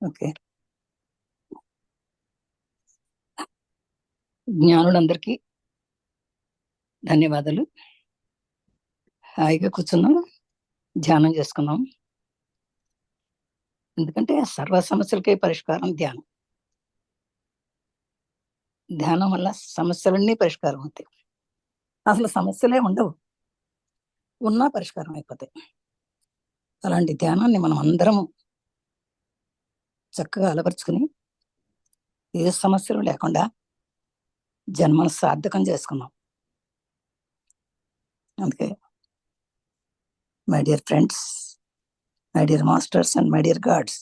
Okay. జ్ఞానులందరికీ ధన్యవాదాలు. హాయిగా కూర్చున్నాం, ధ్యానం చేసుకున్నాం. ఎందుకంటే సర్వ సమస్యలకే పరిష్కారం ధ్యానం. ధ్యానం వల్ల సమస్యలన్నీ పరిష్కారం అవుతాయి. అసలు సమస్యలే ఉండవు, ఉన్నా పరిష్కారం అయిపోతాయి. అలాంటి ధ్యానాన్ని మనం అందరం చక్కగా అలవర్చుకుని ఏ సమస్యలు లేకుండా జన్మను సార్థకం చేసుకున్నాం. అందుకే my dear friends, my dear masters and my dear God's,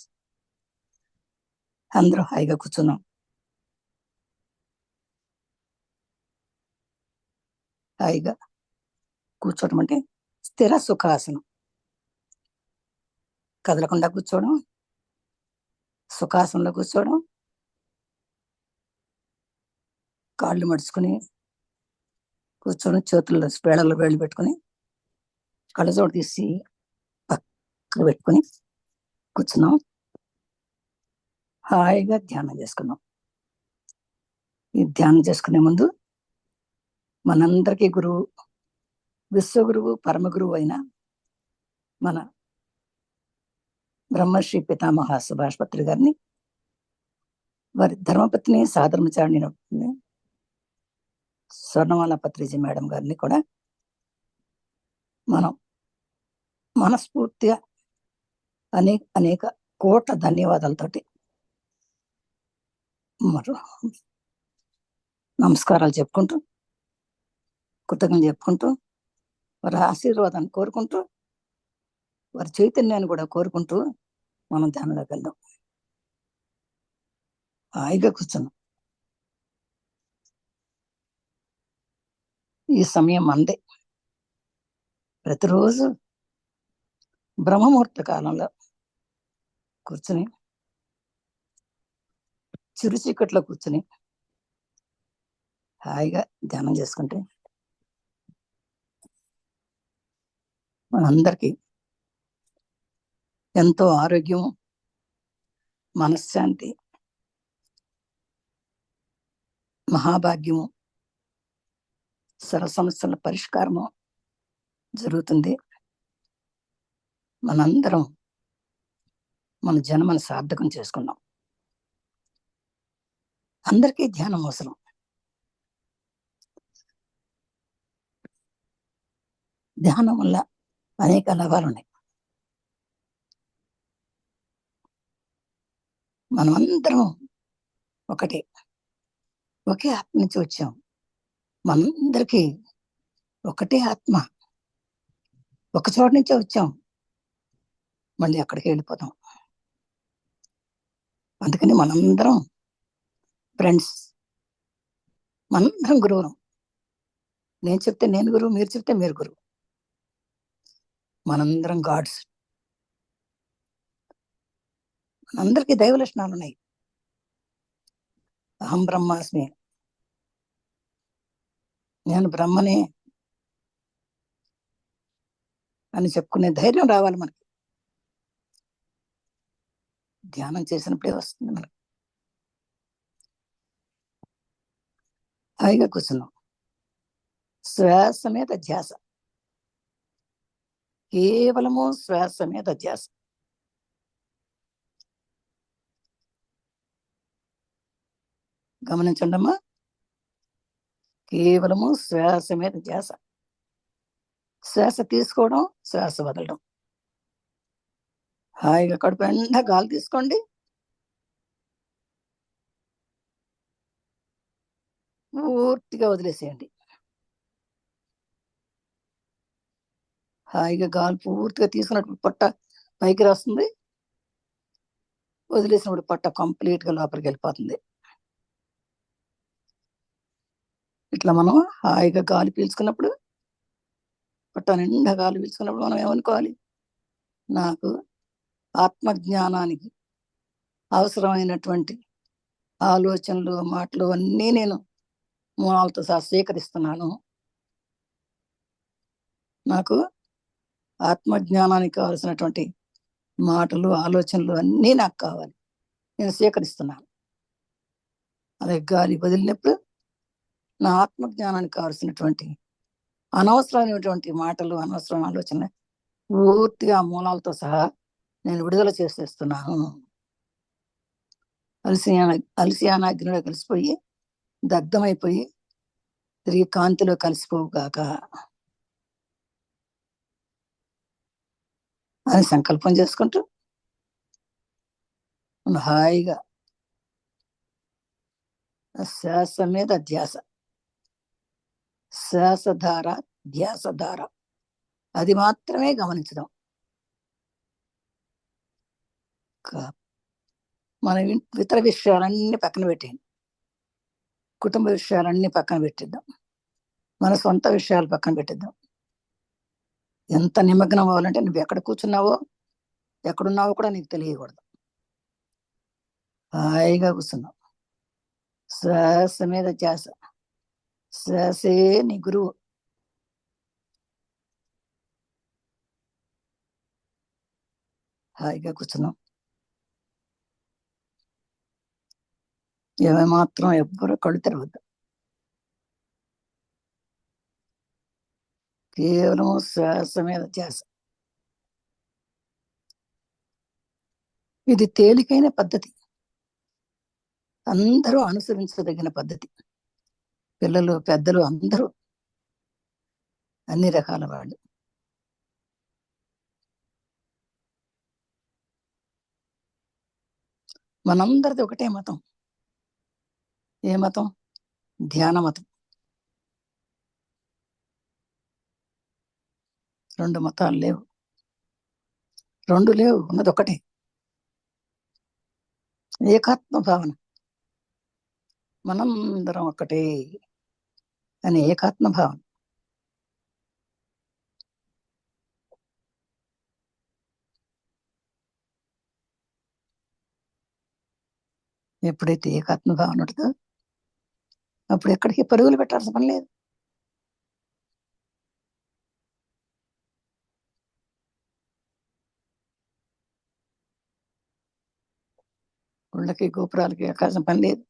అందరూ హాయిగా కూర్చున్నాం. హాయిగా కూర్చోవడం అంటే స్థిర సుఖాసనం. కదలకుండా కూర్చోవడం, సుఖాసనంలో కూర్చోవడం, కాళ్ళు మడుచుకుని కూర్చొని చేతుల్లో వేళల్లో వేళ్ళు పెట్టుకుని కళ్ళజోడు తీసి పక్కన పెట్టుకుని కూర్చున్నాం. హాయిగా ధ్యానం చేసుకున్నాం. ఈ ధ్యానం చేసుకునే ముందు మనందరికీ గురువు, విశ్వగురువు, పరమ గురువు అయిన మన బ్రహ్మర్షి పితామహ సుభాష్ పత్రి గారిని, వారి ధర్మపత్ని సాధర్మచారిణి స్వర్ణమాల పత్రిజీ మేడం గారిని కూడా మనం మనస్ఫూర్తిగా అనేక కోట్ల ధన్యవాదాలతోటి నమస్కారాలు చెప్పుకుంటూ, కృతజ్ఞతలు చెప్పుకుంటూ, వారి ఆశీర్వాదాన్ని కోరుకుంటూ, వారి చైతన్యాన్ని కూడా కోరుకుంటూ మనం ధ్యానంలోకి వెళ్దాం. హాయిగా కూర్చున్నాం. ఈ సమయం మందే. ప్రతిరోజు బ్రహ్మముహూర్త కాలంలో కూర్చుని, చిరు చీకట్లో కూర్చుని హాయిగా ధ్యానం చేసుకుంటే మనందరికీ ఎంతో ఆరోగ్యం, మనశ్శాంతి, మహాభాగ్యము, సర్వ సమస్యల పరిష్కారము జరుగుతుంది. మనందరం మన జన్మను సార్థకం చేసుకున్నాం. అందరికీ ధ్యానం అవసరం. ధ్యానం వల్ల అనేక లాభాలు ఉన్నాయి. మనం అందరం ఒకటే, ఒకే ఆత్మ నుంచి వచ్చాం. మనందరికీ ఒకటే ఆత్మ, ఒక చోట నుంచే వచ్చాం, మళ్ళీ అక్కడికి వెళ్ళిపోతాం. అందుకని మనందరం ఫ్రెండ్స్, మనందరం గురువులం. నేను చెప్తే నేను గురువు, మీరు చెప్తే మీరు గురువు. మనందరం గాడ్స్. మనందరికీ దైవ లక్షణాలు ఉన్నాయి. అహం బ్రహ్మాస్మి, నేను బ్రహ్మనే అని చెప్పుకునే ధైర్యం రావాలి మనకి. ధ్యానం చేసినప్పుడే వస్తుంది మనకి. హాయిగా కూర్చున్నాం. శ్వాస మీద ధ్యాస, కేవలము శ్వాస మీద ధ్యాస. గమనించండి అమ్మా, కేవలము శ్వాస మీద ధ్యాస. శ్వాస తీసుకోవడం, శ్వాస వదలడం. హాయిగా కడుపు నిండా గాలి తీసుకోండి, పూర్తిగా వదిలేసేయండి. హాయిగా గాలి పూర్తిగా తీసుకున్నప్పుడు పొట్ట పైకి రాస్తుంది, వదిలేసినప్పుడు పొట్ట కంప్లీట్ గా లోపలికి వెళ్ళిపోతుంది. ఇట్లా మనం హాయిగా గాలి పీల్చుకున్నప్పుడు, పొట్ట నిండా గాలి పీల్చుకున్నప్పుడు మనం ఏమనుకోవాలి? నాకు ఆత్మజ్ఞానానికి అవసరమైనటువంటి ఆలోచనలు, మాటలు అన్నీ నేను మూలాలతో సహా స్వీకరిస్తున్నాను. నాకు ఆత్మజ్ఞానానికి కావలసినటువంటి మాటలు, ఆలోచనలు అన్నీ నాకు కావాలి. నేను స్వీకరిస్తున్నాను. అలాగే గాలి వదిలినప్పుడు నా ఆత్మజ్ఞానానికి కావలసినటువంటి అనవసరమైనటువంటి మాటలు, అనవసరమైన ఆలోచన పూర్తిగా మూలాలతో సహా నేను విడుదల చేసేస్తున్నాను. అలసియాన అగ్నిలో కలిసిపోయి దగ్ధమైపోయి తిరిగి కాంతిలో కలిసిపోవుగాక అని సంకల్పం చేసుకుంటూ హాయిగా శ్వాస మీద ధ్యాస, శ్వాసధార, ధ్యాసధార అది మాత్రమే గమనించడం. మన ఇతర విషయాలన్నీ పక్కన పెట్టేయండి. కుటుంబ విషయాలన్నీ పక్కన పెట్టిద్దాం. మన సొంత విషయాలు పక్కన పెట్టిద్దాం. ఎంత నిమగ్నం అవ్వాలంటే నువ్వు ఎక్కడ కూర్చున్నావో, ఎక్కడున్నావో కూడా నీకు తెలియకూడదు. హాయిగా కూర్చున్నావు. శ్వాస మీద ధ్యాస, శ్వాసే నీ గురువు. హాయిగా కూర్చున్నాం. ఏమాత్రం ఎవ్వరూ కళ్ళు తెరవద్దు. కేవలం శ్వాస మీద ధ్యాస. ఇది తేలికైన పద్ధతి, అందరూ అనుసరించదగిన పద్ధతి. పిల్లలు, పెద్దలు అందరూ, అన్ని రకాల వాళ్ళు. మనందరిది ఒకటే మతం. ఏ మతం? ధ్యాన మతం. 2 మతాలు లేవు, 2 లేవు, ఉన్నది ఒకటే. ఏకాత్మ భావన, మనందరం ఒకటే అని ఏకాత్మ భావన. ఎప్పుడైతే ఏకాత్మ భావన ఉంటుందో అప్పుడు ఎక్కడికి పరుగులు పెట్టాల్సిన పని లేదు. గుళ్ళకి, గోపురాలకి ఎక్కాల్సిన పని లేదు.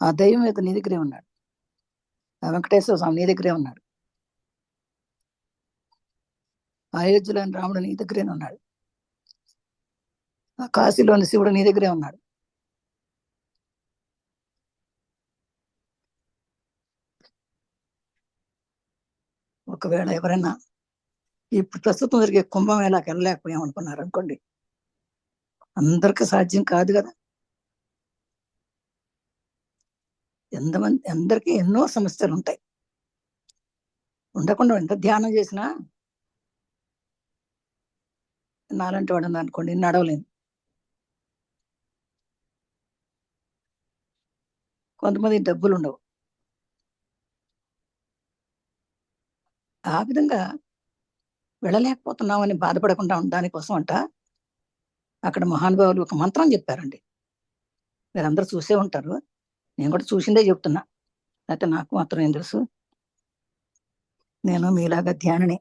ఆ దైవం మీద నీ దగ్గరే ఉన్నాడు. ఆ వెంకటేశ్వర స్వామి నీ దగ్గరే ఉన్నాడు. అయోధ్యలోని రాముడు నీ దగ్గరే ఉన్నాడు. ఆ కాశీలోని శివుడు నీ దగ్గరే ఉన్నాడు. ఒకవేళ ఎవరైనా ఇప్పుడు ప్రస్తుతం జరిగే కుంభమేళాకి వెళ్ళలేకపోయాం అనుకున్నారు అనుకోండి, అందరికీ సాధ్యం కాదు కదా. ఎంతమంది, అందరికీ ఎన్నో సమస్యలు ఉంటాయి. ఉండకుండా ఎంత ధ్యానం చేసినా నాలంటి వాడు అనుకోండి, నడవలేను. కొంతమంది డబ్బులు ఉండవు. ఆ విధంగా వెళ్ళలేకపోతున్నామని బాధపడకుండా ఉండడానికి కోసం అంట అక్కడ మహానుభావులు ఒక మంత్రం చెప్పారండి. మీరందరూ చూసే ఉంటారు, నేను కూడా చూసిందే చెప్తున్నా. అయితే నాకు మాత్రం ఏం తెలుసు, నేను మీలాగా ధ్యానిని.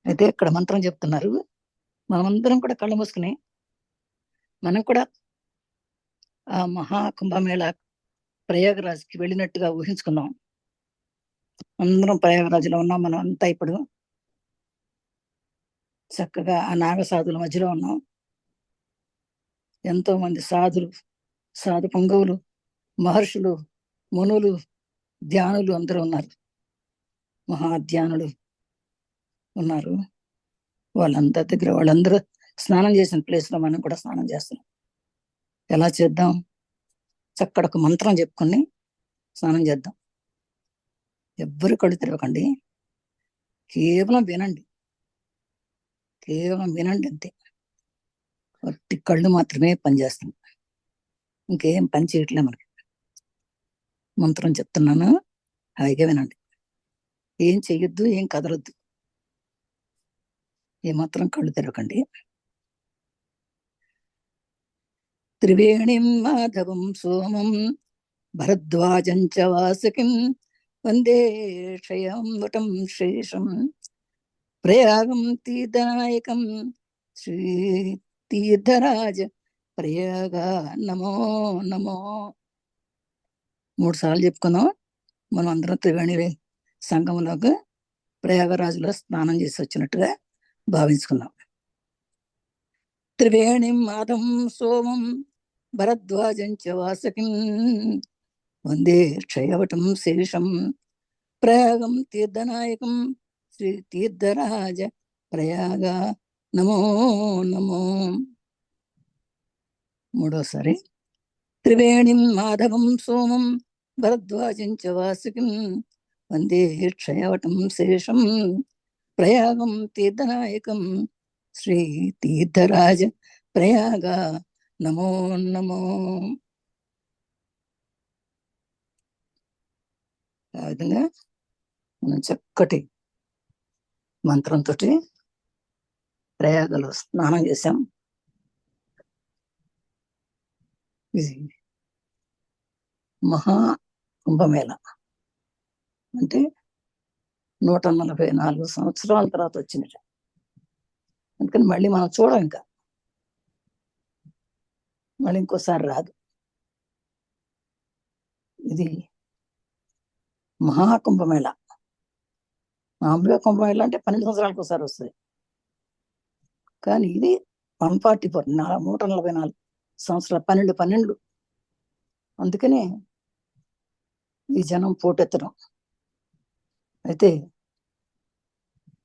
అయితే ఇక్కడ మంత్రం చెప్తున్నారు. మనమందరం కూడా కళ్ళు మూసుకుని మనం కూడా ఆ మహాకుంభమేళా ప్రయాగరాజ్కి వెళ్ళినట్టుగా ఊహించుకుందాం. అందరం ప్రయాగరాజులో ఉన్నాం. మనం అంతా ఇప్పుడు చక్కగా ఆ నాగసాధుల మధ్యలో ఉన్నాం. ఎంతో మంది సాధులు, సాధు పుంగవులు, మహర్షులు, మునులు, ధ్యానులు అందరూ ఉన్నారు. మహాధ్యానులు ఉన్నారు. వాళ్ళందరి దగ్గర, వాళ్ళందరూ స్నానం చేసిన ప్లేస్ లో మనం కూడా స్నానం చేస్తున్నాం. ఎలా చేద్దాం? చక్కడ ఒక మంత్రం చెప్పుకొని స్నానం చేద్దాం. ఎవ్వరు కళ్ళు తెరవకండి, కేవలం వినండి. కేవలం వినండి అంతే. ఒట్టి కళ్ళు మాత్రమే పనిచేస్తుంది, ఇంకేం పని చేయట్లే మనకి. మంత్రం చెప్తున్నాను, హాయిగా వినండి. ఏం చెయ్యొద్దు, ఏం కదలొద్దు, ఏమాత్రం కళ్ళు తెరవకండి. త్రివేణిం మాధవం సోమం భరద్వాజం చ వాసుకిం వందే క్షయామృతం శేషం ప్రయాగం తీర్థనాయకం శ్రీ తీర్థరాజ ప్రయాగ నమో నమో. 3 సార్లు చెప్పుకుందాం. మనం అందరం త్రివేణి సంఘంలోకి ప్రయాగరాజులో స్నానం చేసి వచ్చినట్టుగా భావించుకుందాం. త్రివేణిం మాధం సోమం భరద్వాజం చ వాసకిం వందే క్షయవటం శేషం ప్రయాగం తీర్థనాయకం శ్రీ తీర్థరాజ ప్రయాగ నమో నమో. మూడోసారి త్రివేణిం మాధవం సోమం భరద్వాజం చ వాసుకిం వందే క్షయవటం శేషం ప్రయాగం తీర్థనాయకం శ్రీ తీర్థరాజ ప్రయాగ నమో నమో. ఆ విధంగా మనం చక్కటి మంత్రంతో ప్రయాగలో స్నానం చేశాం. ఇది మహా కుంభమేళ అంటే 144 సంవత్సరాల తర్వాత వచ్చినట్టు. అందుకని మళ్ళీ మనం చూడం, ఇంకా మళ్ళీ ఇంకోసారి రాదు. ఇది మహాకుంభమేళ. మామూలుగా కుంభమేళ అంటే 12 సంవత్సరాలకు ఒకసారి వస్తుంది, కానీ ఇది 144 144 సంవత్సరాలు 12 అందుకనే ఈ జనం పోటెత్తడం. అయితే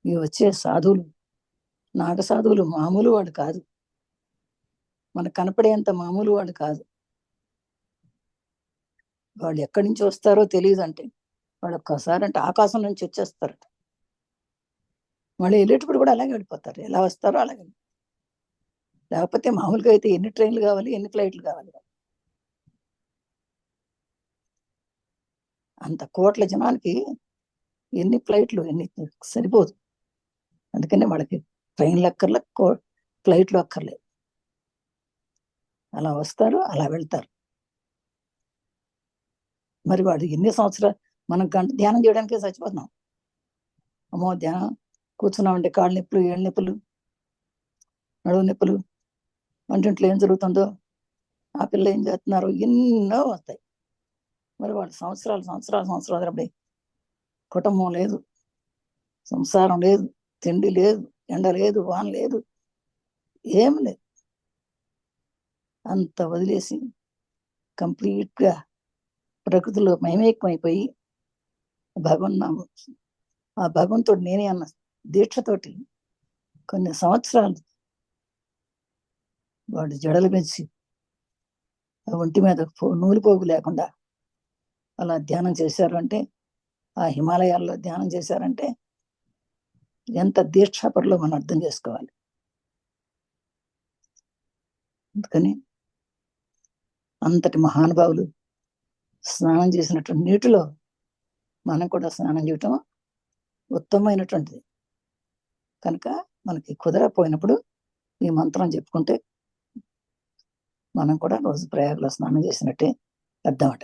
ఈ వచ్చే సాధువులు, నాగ సాధువులు మామూలు వాడు కాదు, మనకు కనపడేంత మామూలు వాడు కాదు. వాళ్ళు ఎక్కడి నుంచి వస్తారో తెలియదు. అంటే వాళ్ళు ఒక్కసారి అంటే ఆకాశం నుంచి వచ్చేస్తారట, మళ్ళీ వెళ్ళేటప్పుడు కూడా అలాగే వెళ్ళిపోతారు. ఎలా వస్తారో అలాగే. లేకపోతే మామూలుగా అయితే ఎన్ని ట్రైన్లు కావాలి, ఎన్ని ఫ్లైట్లు కావాలి? అంత కోట్ల జనానికి ఎన్ని ఫ్లైట్లు, ఎన్ని సరిపోదు. అందుకనే వాళ్ళకి ట్రైన్లు అక్కర్లే, ఫ్లైట్లు అక్కర్లేదు. అలా వస్తారు, అలా వెళ్తారు. మరి వాడు ఎన్ని సంవత్సరాలు మనం ధ్యానం చేయడానికే చచ్చిపోతున్నాం. అమ్మో ధ్యానం కూర్చున్నామంటే కాళ్ళు నొప్పులు, ఏళ్ళ నొప్పులు, నడువు నొప్పులు, వంటింట్లో ఏం జరుగుతుందో, ఆ పిల్ల ఏం చేస్తున్నారు, ఎన్నో వస్తాయి. మరి వాడు సంవత్సరాలు అప్పుడే కుటుంబం లేదు, సంసారం లేదు, తిండి లేదు, ఎండ లేదు, వాన లేదు, ఏం లేదు. అంత వదిలేసి కంప్లీట్గా ప్రకృతిలో మమేకమైపోయి భగవన్నాము, ఆ భగవంతుడు నేనే అన్న దీక్షతోటి కొన్ని సంవత్సరాలు వాడు జడలు పెంచి ఒంటి మీద నూలు పోగు లేకుండా అలా ధ్యానం చేశారు. అంటే ఆ హిమాలయాల్లో ధ్యానం చేశారంటే ఎంత దీక్షాపరులో మనం అర్థం చేసుకోవాలి. అందుకని అంతటి మహానుభావులు స్నానం చేసినటువంటి నీటిలో మనం కూడా స్నానం చేయటం ఉత్తమమైనటువంటిది. కనుక మనకి కుదరపోయినప్పుడు ఈ మంత్రం చెప్పుకుంటే మనం కూడా రోజు ప్రయాగలో స్నానం చేసినట్టే అర్థమట.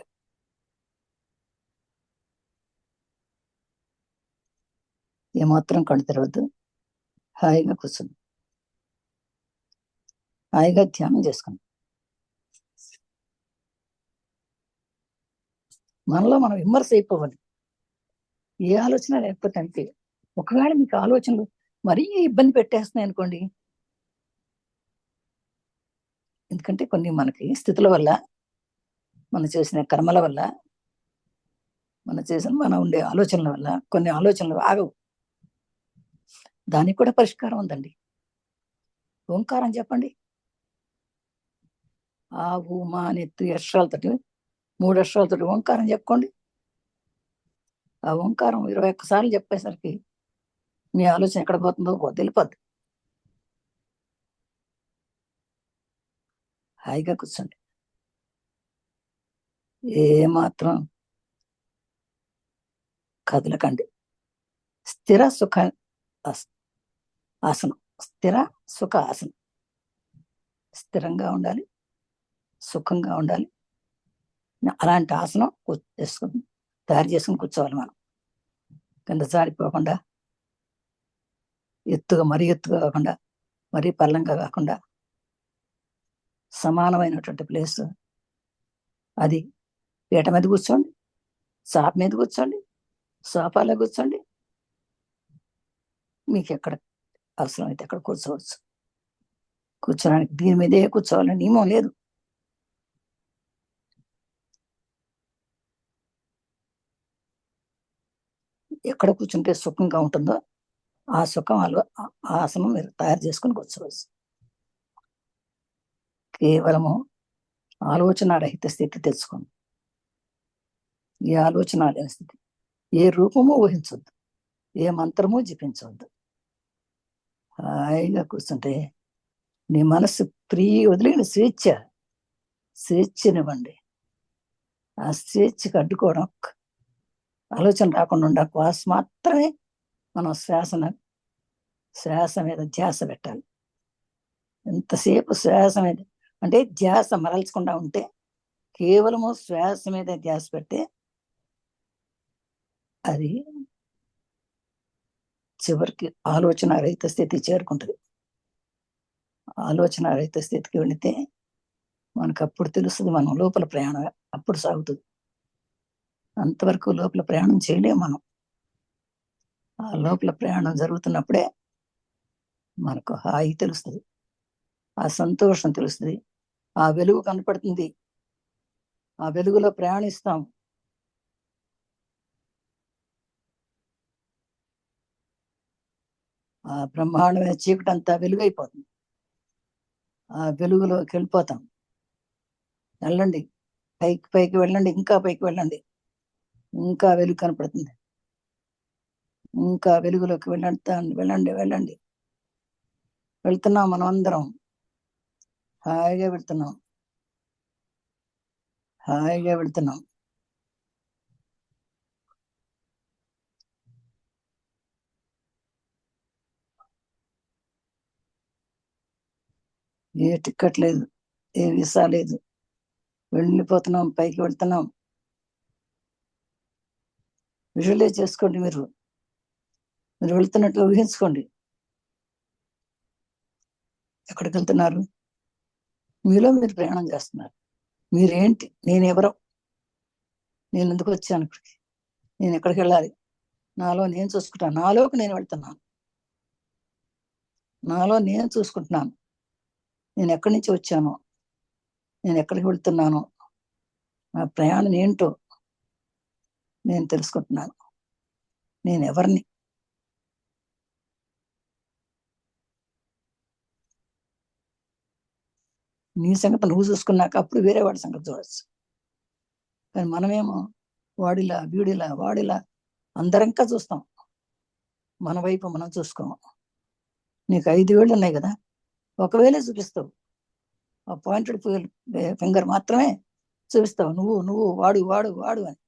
ఏమాత్రం కళ్ళు తెరవద్దు, హాయిగా కూర్చుంది, హాయిగా ధ్యానం చేసుకుంది. మనలో మనం విమర్శ అయిపోవాలి, ఏ ఆలోచన లేకపోతే అంతే. ఒకవేళ మీకు ఆలోచనలు మరీ ఇబ్బంది పెట్టేస్తున్నాయి అనుకోండి, ఎందుకంటే కొన్ని మనకి స్థితుల వల్ల, మనం చేసిన కర్మల వల్ల, మనం ఉండే ఆలోచనల వల్ల కొన్ని ఆలోచనలు ఆగవు. దానికి కూడా పరిష్కారం ఉందండి. ఓంకారం చెప్పండి. ఆ ఊ మా అనే 3 అక్షరాలతోటి 3 అక్షరాలతోటి ఓంకారం చెప్పుకోండి. ఆ ఓంకారం 21 సార్లు చెప్పేసరికి మీ ఆలోచన ఎక్కడ పోతుందో తెలియదు. హాయిగా కూర్చోండి, ఏమాత్రం కదలకండి. స్థిర సుఖ ఆసనం, స్థిర సుఖ ఆసనం. స్థిరంగా ఉండాలి, సుఖంగా ఉండాలి. అలాంటి ఆసనం తయారు చేసుకుని కూర్చోవాలి. మనం కింద జారిపోకుండా, మరీ ఎత్తుగా కాకుండా, మరీ పల్లంగా కాకుండా సమానమైనటువంటి ప్లేస్ అది. పీట మీద కూర్చోండి, చాప మీద కూర్చోండి, సోఫాలో కూర్చోండి, మీకు ఎక్కడ అవసరమైతే అక్కడ కూర్చోవచ్చు. కూర్చోడానికి దీని మీదే కూర్చోవాలని నియమం లేదు. ఎక్కడ కూర్చుంటే సుఖంగా ఉంటుందో ఆ సుఖం ఆసనం మీరు తయారు చేసుకుని కూర్చోవచ్చు. కేవలము ఆలోచన రహిత స్థితి తెచ్చుకోండి. ఏ ఆలోచన లేని స్థితి, ఏ రూపము ఊహించవద్దు, ఏ మంత్రము జపించవద్దు. హాయిగా కూర్చుంటే నీ మనస్సు ఫ్రీ, వదిలిన స్వేచ్ఛనివ్వండి. ఆ స్వేచ్ఛకి అడ్డుకోవడం, ఆలోచన రాకుండా ఉండే శ్వాస మాత్రమే మనం శ్వాస మీద ధ్యాస పెట్టాలి. ఎంతసేపు శ్వాస మీద అంటే ధ్యాస మరల్చకుండా ఉంటే, కేవలము శ్వాస మీద ధ్యాస పెడితే అది చివరికి ఆలోచన రహిత స్థితి చేరుకుంటుంది. ఆలోచన రహిత స్థితికి వెళితే మనకు అప్పుడు తెలుస్తుంది మనం లోపల ప్రయాణం అప్పుడు సాగుతుంది. అంతవరకు లోపల ప్రయాణం చేయలేము మనం. ఆ లోపల ప్రయాణం జరుగుతున్నప్పుడే మనకు హాయి తెలుస్తుంది, ఆ సంతోషం తెలుస్తుంది, ఆ వెలుగు కనపడుతుంది, ఆ వెలుగులో ప్రయాణిస్తాం. ఆ బ్రహ్మాండమైన చీకటి అంతా వెలుగైపోతుంది. ఆ వెలుగులోకి వెళ్ళిపోతాం. వెళ్ళండి, పైకి వెళ్ళండి, ఇంకా పైకి వెళ్ళండి, ఇంకా వెలుగు కనపడుతుంది. ఇంకా వెలుగులోకి వెళ్ళండి. వెళ్తున్నాం, మనం అందరం హాయిగా వెళ్తున్నాం. ఏ టికెట్ లేదు, ఏ వీసా లేదు, వెళ్ళిపోతున్నాం, పైకి వెళ్తున్నాం. విజువలైజ్ చేసుకోండి, మీరు వెళ్తున్నట్టు ఊహించుకోండి. ఎక్కడికి వెళ్తున్నారు? మీలో మీరు ప్రయాణం చేస్తున్నారు. మీరేంటి, నేనెవరో, నేను ఎందుకు వచ్చాను ఇక్కడికి, నేను ఎక్కడికి వెళ్ళాలి, నాలో నేను చూసుకుంటాను. నాలోకి నేను వెళ్తున్నాను, నాలో నేను చూసుకుంటున్నాను. నేను ఎక్కడి నుంచి వచ్చాను, నేను ఎక్కడికి వెళ్తున్నాను, నా ప్రయాణం ఏంటో నేను తెలుసుకుంటున్నాను. నేను ఎవరిని? నీ సంగతి నువ్వు చూసుకున్నాక అప్పుడు వేరే వాడి సంగతి చూడవచ్చు. కానీ మనమేమో వాడిలా అందరంకా చూస్తాం, మన వైపు మనం చూసుకోము. నీకు 5 వేళ్ళు ఉన్నాయి కదా, ఒకవేళ చూపిస్తావు, ఆ పాయింటెడ్ ఫింగర్ మాత్రమే చూపిస్తావు, నువ్వు వాడు అని.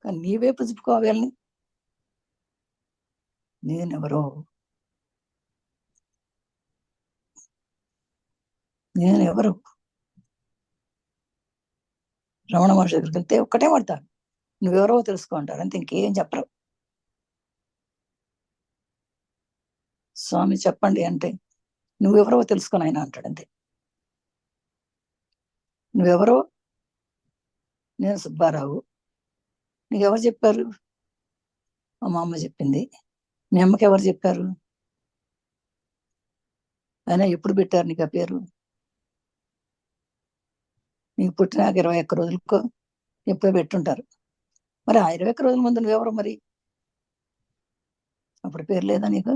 కానీ నీ వైపు చూపుకోవాలని, నేనెవరో, రమణ మహర్షి దగ్గరికి వెళ్తే ఒక్కటే పడతారు, నువ్వెవరో తెలుసుకో అంటారు, అంతే, ఇంకేం చెప్పరు. స్వామి చెప్పండి అంటే నువ్వెవరో తెలుసుకొని ఆయన అంటాడు, అంతే. నువ్వెవరో? నేను సుబ్బారావు. నీకెవరు చెప్పారు? మా అమ్మ చెప్పింది. మీ అమ్మకి ఎవరు చెప్పారు? అయినా ఎప్పుడు పెట్టారు నీకు ఆ పేరు? నీకు పుట్టినాక 21 రోజులకో ఎప్పుడో పెట్టుంటారు. మరి ఆ 21 రోజుల ముందు నువ్వెవరు మరి? అప్పుడు పేరు లేదా నీకు?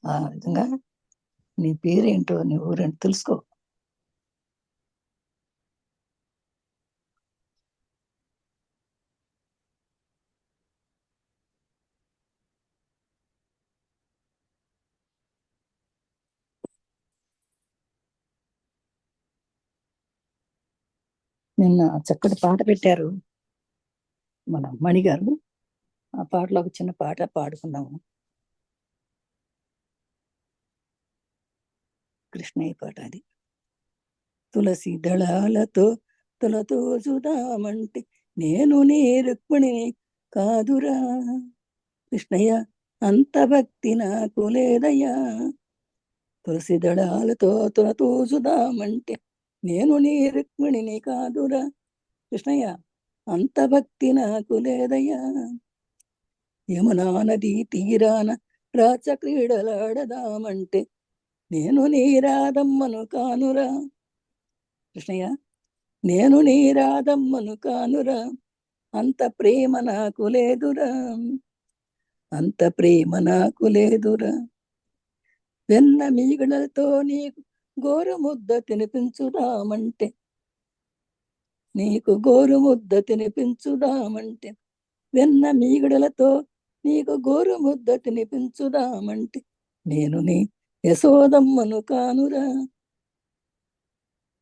ఆ విధంగా నీ పేరేంటో, నీ ఊరేంటో తెలుసుకో. నిన్న చక్కటి పాట పెట్టారు మన మణి గారు. ఆ పాటలో ఒక చిన్న పాట పాడుకున్నాము. కృష్ణయ్య పాట అది. తులసి దళాలతో తులతో చూద్దామంటే నేను నీ రుక్మిణిని కాదురా కృష్ణయ్య అంత భక్తి నాకు లేదయ్యా, తులసి దళాలతో తూచుదామంటే నేను నీ రుక్మిణిని కాదురా. కృష్ణయ్య, అంత భక్తి నాకు లేదయ్యా, యమునా నది తీరాన రాచ క్రీడలాడదామంటే నేను నీ రాధమ్మను కానురా. కృష్ణయ్య, నేను నీ రాధమ్మను కానురా, అంత ప్రేమ నాకు లేదురా, అంత ప్రేమ నాకు లేదురా. వెన్న మీగడలతో నీకు గోరు ముద్ద తినిపించుదామంటే, నీకు గోరు ముద్ద తినిపించుదామంటే, వెన్న మీగడలతో నీకు గోరు ముద్ద తినిపించుదామంటే నేను నీ యశోదమ్మను కానురా,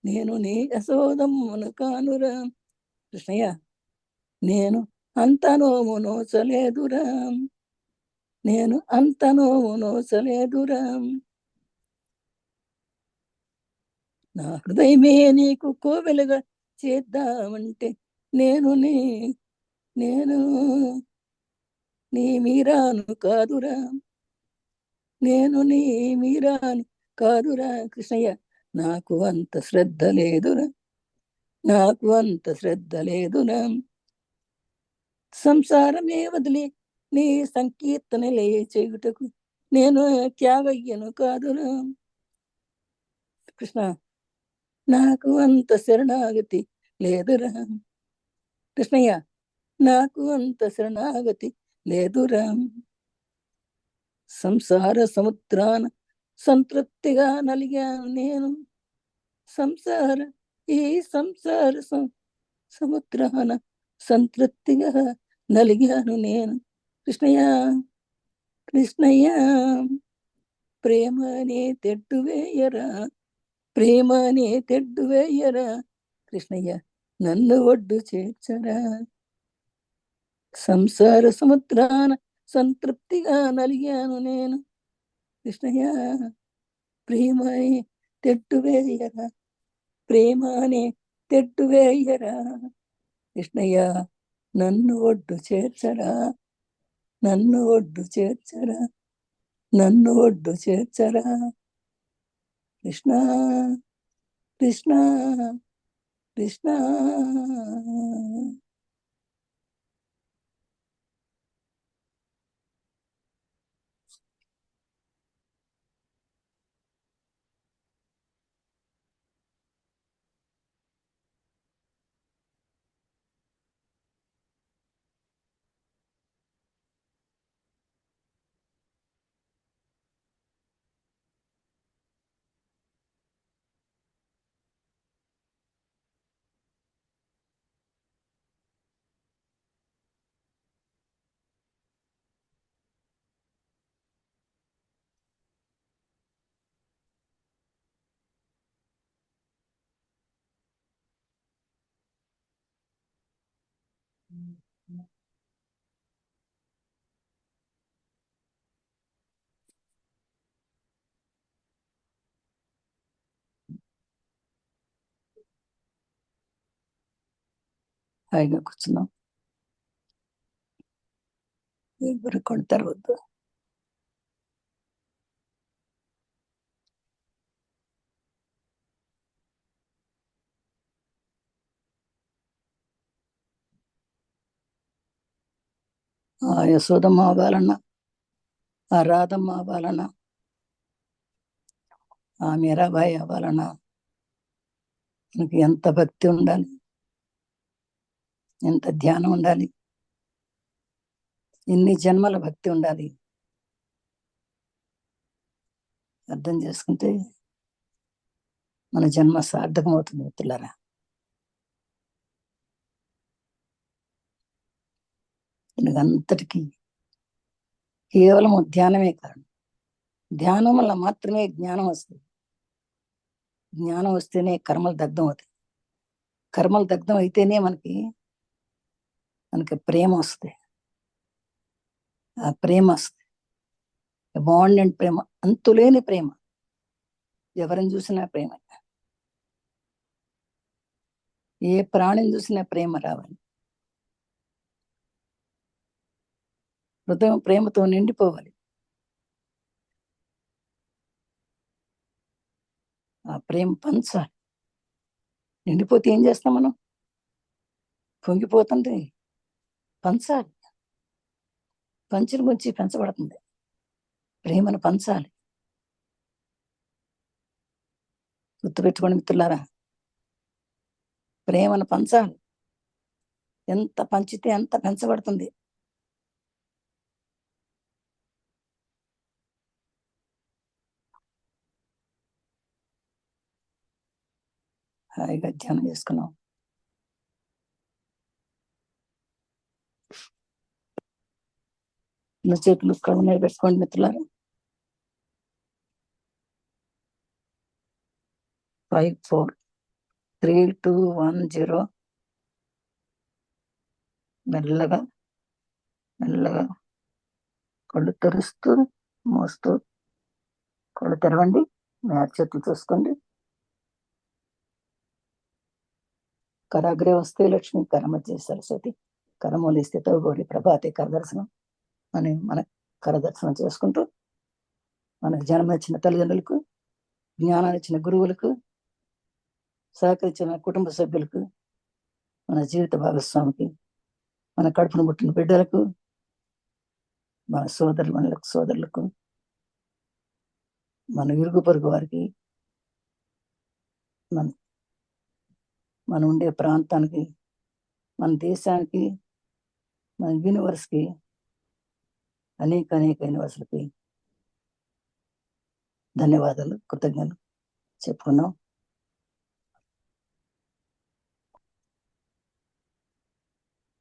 నేను నీ యశోదమ్మను కానురా. కృష్ణయ్య, నేను అంత నోము నోచలేదురా, నేను అంత నోము నోచలేదురా. నా హృదయమే నీకు కోవెలుగా చేద్దామంటే నేను నీ మీరాను కాదురా, నేను నీ మీరాను కాదురా. కృష్ణయ్య, నాకు అంత శ్రద్ధ లేదురా, నాకు అంత శ్రద్ధ లేదురా. సంసారమే వదిలి నీ సంకీర్తనలే చేయుటకు నేను త్యాగయ్యను కాదురా. కృష్ణ, నాకు అంత శరణాగతి లేదురా. కృష్ణయ్య, నాకు అంత శరణాగతి లేదురా. సంసార సముద్రాన సంతృప్తిగా నలిగాను నేను, ఈ సంసార సముద్రాన సంతృప్తిగా నలిగాను నేను. కృష్ణయ్య, కృష్ణయ్య, ప్రేమనే తెడ్డు వేయరా, ప్రేమనే తెడ్డు వేయరా. కృష్ణయ్య, నన్ను ఒడ్డు చేర్చరా. సంసార సముద్రాన సంతృప్తిగా నలిగాను నేను. కృష్ణయ్య, ప్రేమనే తెడ్డు వేయరా, ప్రేమనే తెడ్డు వేయరా. కృష్ణయ్య, నన్ను ఒడ్డు చేర్చరా, నన్ను ఒడ్డు చేర్చరా, నన్ను ఒడ్డు చేర్చరా. కృష్ణ, కృష్ణ, కృష్ణ. హాయిగా కూర్చున్నాం, ఎవరు కొడతారు వద్దు. ఆ యశోదమ్మ అవ్వాలన్న, ఆ రాధమ్మ అవ్వాలన్న, ఆ మీరాబాయి అవ్వాలన్న మనకి ఎంత భక్తి ఉండాలి, ఎంత ధ్యానం ఉండాలి, ఎన్ని జన్మల భక్తి ఉండాలి. అర్థం చేసుకుంటే మన జన్మ సార్థకం అవుతుంది మిత్రులారా. దీనికి అంతటికీ కేవలం ధ్యానమే కారణం. ధ్యానం వల్ల మాత్రమే జ్ఞానం వస్తుంది. జ్ఞానం వస్తేనే కర్మలు దగ్ధం అవుతాయి. కర్మలు దగ్ధం అయితేనే మనకి ప్రేమ వస్తుంది. ఆ ప్రేమ వస్తుంది, అబాండెంట్ ప్రేమ, అంతులేని ప్రేమ. ఎవరిని చూసినా ప్రేమ, ఏ ప్రాణిని చూసినా ప్రేమ రావాలి. హృదయం ప్రేమతో నిండిపోవాలి. ఆ ప్రేమ పంచాలి. నిండిపోతే ఏం చేస్తాం మనం? పొంగిపోతుంది. పంచాలి. పంచిన గురించి పెంచబడుతుంది. ప్రేమను పంచాలి. గుర్తుపెట్టుకోండి మిత్రులారా, ప్రేమను పంచాలి. ఎంత పంచితే అంత పెంచబడుతుంది. హాయిగా ధ్యానం చేసుకున్నాం. నా చేతులు కళ్ళ మీద పెట్టుకోండి మిత్రులారా. 5, 4, 3, 2, 1, 0. మెల్లగా మెల్లగా కళ్ళు తెరుస్తూ మోస్తూ కళ్ళు తెరవండి. మీ చేతులు చూసుకోండి. కరాగ్రే వస్తే లక్ష్మి, కరమధ్య సరస్వతి, కరమూలి స్థితో గౌరి ప్రభాతే కరదర్శనం అని మన కరదర్శనం చేసుకుంటూ, మనకు జన్మనిచ్చిన తల్లిదండ్రులకు, జ్ఞానాన్ని ఇచ్చిన గురువులకు, సహకరించిన కుటుంబ సభ్యులకు, మన జీవిత భాగస్వామికి, మన కడుపును పుట్టిన బిడ్డలకు, మన సోదరులకు, మన ఇరుగు పొరుగు వారికి, మన ఉండే ప్రాంతానికి, మన దేశానికి, మన యూనివర్స్కి, అనేక యూనివర్స్లకి ధన్యవాదాలు, కృతజ్ఞతలు చెప్పుకున్నాం.